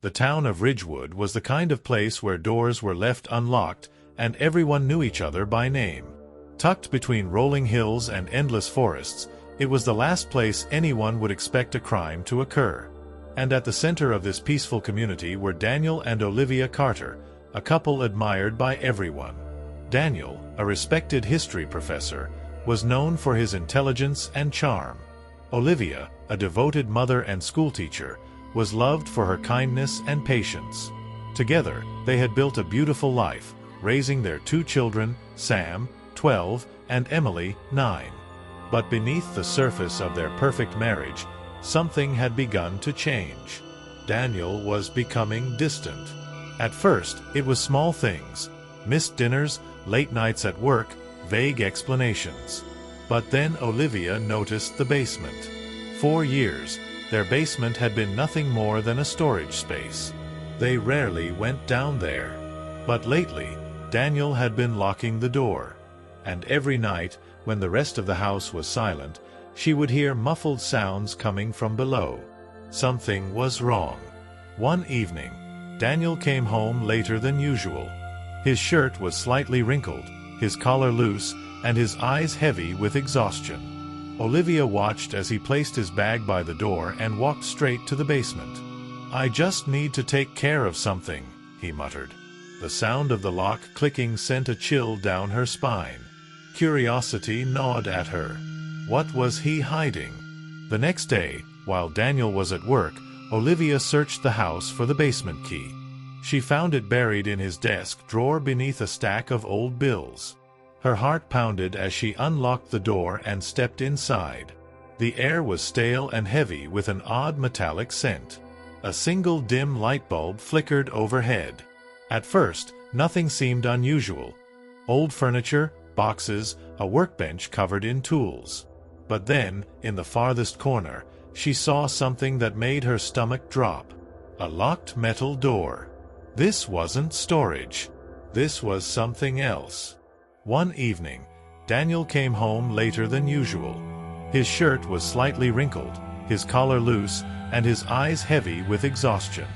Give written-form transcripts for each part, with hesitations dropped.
The town of Ridgewood was the kind of place where doors were left unlocked and everyone knew each other by name. Tucked between rolling hills and endless forests, it was the last place anyone would expect a crime to occur. And at the center of this peaceful community were Daniel and Olivia Carter, a couple admired by everyone. Daniel, a respected history professor, was known for his intelligence and charm. Olivia, a devoted mother and schoolteacher, was loved for her kindness and patience. Together, they had built a beautiful life, raising their 2 children, Sam, 12, and Emily, 9. But beneath the surface of their perfect marriage, something had begun to change. Daniel was becoming distant. At first, it was small things: missed dinners, late nights at work, vague explanations. But then Olivia noticed the basement. For years, their basement had been nothing more than a storage space. They rarely went down there. But lately, Daniel had been locking the door. And every night, when the rest of the house was silent, she would hear muffled sounds coming from below. Something was wrong. One evening, Daniel came home later than usual. His shirt was slightly wrinkled, his collar loose, and his eyes heavy with exhaustion. Olivia watched as he placed his bag by the door and walked straight to the basement. "I just need to take care of something," he muttered. The sound of the lock clicking sent a chill down her spine. Curiosity gnawed at her. What was he hiding? The next day, while Daniel was at work, Olivia searched the house for the basement key. She found it buried in his desk drawer beneath a stack of old bills. Her heart pounded as she unlocked the door and stepped inside. The air was stale and heavy with an odd metallic scent. A single dim light bulb flickered overhead. At first, nothing seemed unusual. Old furniture, boxes, a workbench covered in tools. But then, in the farthest corner, she saw something that made her stomach drop. A locked metal door. This wasn't storage. This was something else. One evening, Daniel came home later than usual. His shirt was slightly wrinkled, his collar loose, and his eyes heavy with exhaustion.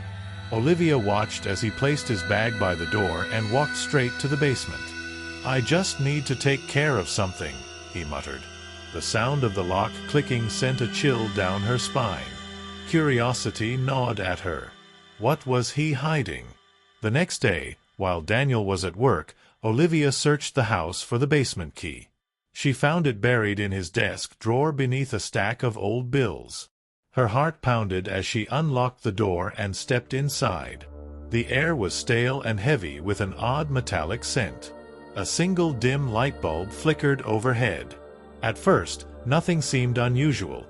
Olivia watched as he placed his bag by the door and walked straight to the basement. "I just need to take care of something," he muttered. The sound of the lock clicking sent a chill down her spine. Curiosity gnawed at her. What was he hiding? The next day, while Daniel was at work, Olivia searched the house for the basement key. She found it buried in his desk drawer beneath a stack of old bills. Her heart pounded as she unlocked the door and stepped inside. The air was stale and heavy with an odd metallic scent. A single dim light bulb flickered overhead. At first, nothing seemed unusual.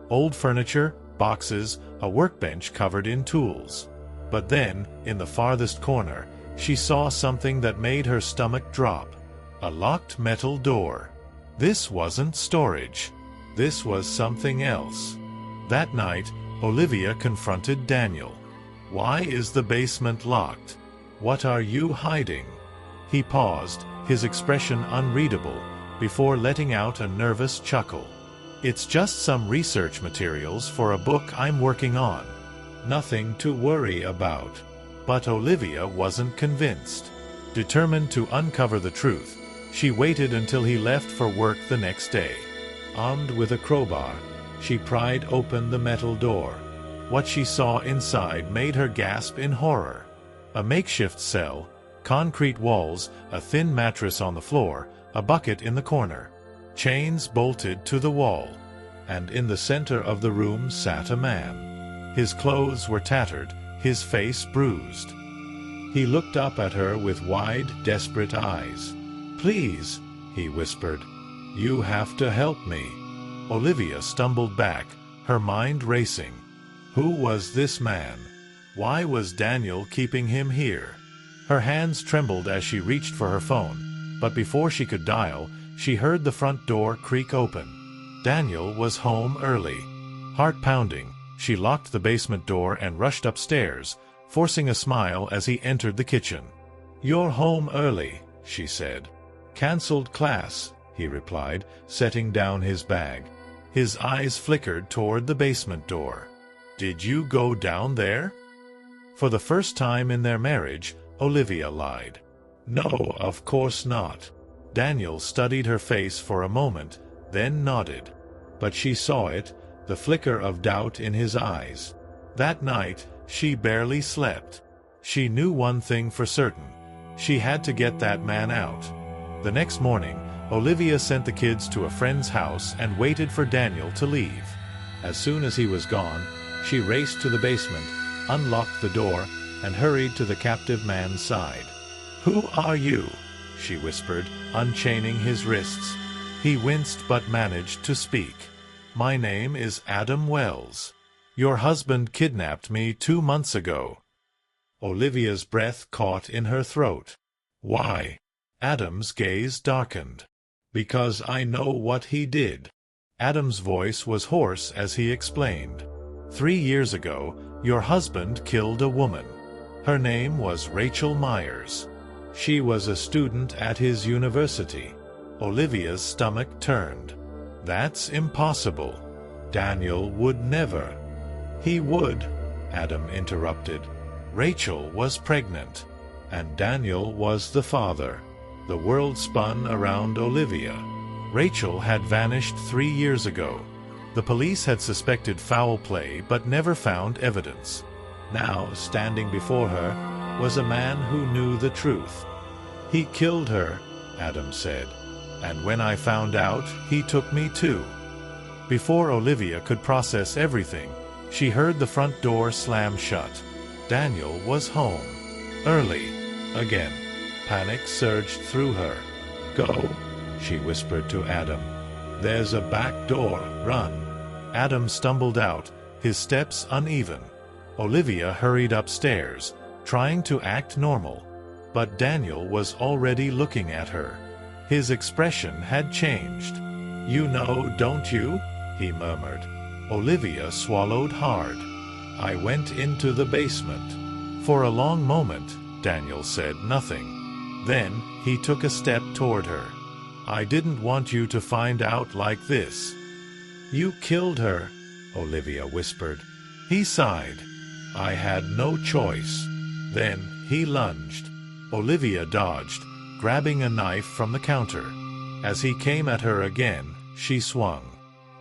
Old furniture, boxes, a workbench covered in tools. But then, in the farthest corner, she saw something that made her stomach drop. A locked metal door. This wasn't storage. This was something else. That night, Olivia confronted Daniel. "Why is the basement locked? What are you hiding?" He paused, his expression unreadable, before letting out a nervous chuckle. "It's just some research materials for a book I'm working on. Nothing to worry about." But Olivia wasn't convinced. Determined to uncover the truth, she waited until he left for work the next day. Armed with a crowbar, she pried open the metal door. What she saw inside made her gasp in horror. A makeshift cell, concrete walls, a thin mattress on the floor, a bucket in the corner. Chains bolted to the wall. And in the center of the room sat a man. His clothes were tattered, his face bruised. He looked up at her with wide, desperate eyes. "Please," he whispered, "you have to help me." Olivia stumbled back, her mind racing. Who was this man? Why was Daniel keeping him here? Her hands trembled as she reached for her phone, but before she could dial, she heard the front door creak open. Daniel was home early. Heart pounding, she locked the basement door and rushed upstairs, forcing a smile as he entered the kitchen. "You're home early," she said. "Cancelled class," he replied, setting down his bag. His eyes flickered toward the basement door. "Did you go down there?" For the first time in their marriage, Olivia lied. "No, of course not." Daniel studied her face for a moment, then nodded. But she saw it, the flicker of doubt in his eyes. That night, she barely slept. She knew one thing for certain. She had to get that man out. The next morning, Olivia sent the kids to a friend's house and waited for Daniel to leave. As soon as he was gone, she raced to the basement, unlocked the door, and hurried to the captive man's side. "Who are you?" she whispered, unchaining his wrists. He winced but managed to speak. "My name is Adam Wells. Your husband kidnapped me 2 months ago." Olivia's breath caught in her throat. "Why?" Adam's gaze darkened. "Because I know what he did." Adam's voice was hoarse as he explained. 3 years ago, your husband killed a woman. Her name was Rachel Myers. She was a student at his university. Olivia's stomach turned. "That's impossible. Daniel would never." "He would," Adam interrupted. "Rachel was pregnant, and Daniel was the father." The world spun around Olivia. Rachel had vanished 3 years ago. The police had suspected foul play but never found evidence. Now, standing before her, was a man who knew the truth. "He killed her," Adam said. "And when I found out, he took me too." Before Olivia could process everything, she heard the front door slam shut. Daniel was home. Early. Again. Panic surged through her. "Go," she whispered to Adam. "There's a back door. Run." Adam stumbled out, his steps uneven. Olivia hurried upstairs, trying to act normal. But Daniel was already looking at her. His expression had changed. "You know, don't you?" he murmured. Olivia swallowed hard. "I went into the basement." For a long moment, Daniel said nothing. Then he took a step toward her. "I didn't want you to find out like this." "You killed her," Olivia whispered. He sighed. "I had no choice." Then he lunged. Olivia dodged, grabbing a knife from the counter. As he came at her again, she swung.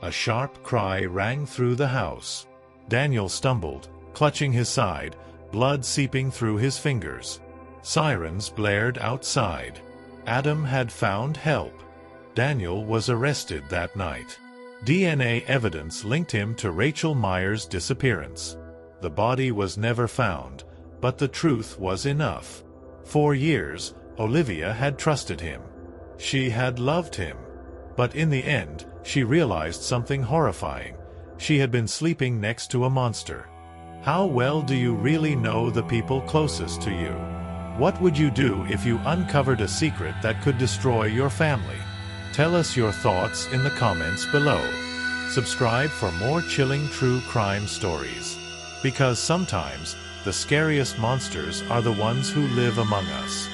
A sharp cry rang through the house. Daniel stumbled, clutching his side, blood seeping through his fingers. Sirens blared outside. Adam had found help. Daniel was arrested that night. DNA evidence linked him to Rachel Myers' disappearance. The body was never found, but the truth was enough. 4 years, Olivia had trusted him. She had loved him. But in the end, she realized something horrifying. She had been sleeping next to a monster. How well do you really know the people closest to you? What would you do if you uncovered a secret that could destroy your family? Tell us your thoughts in the comments below. Subscribe for more chilling true crime stories. Because sometimes, the scariest monsters are the ones who live among us.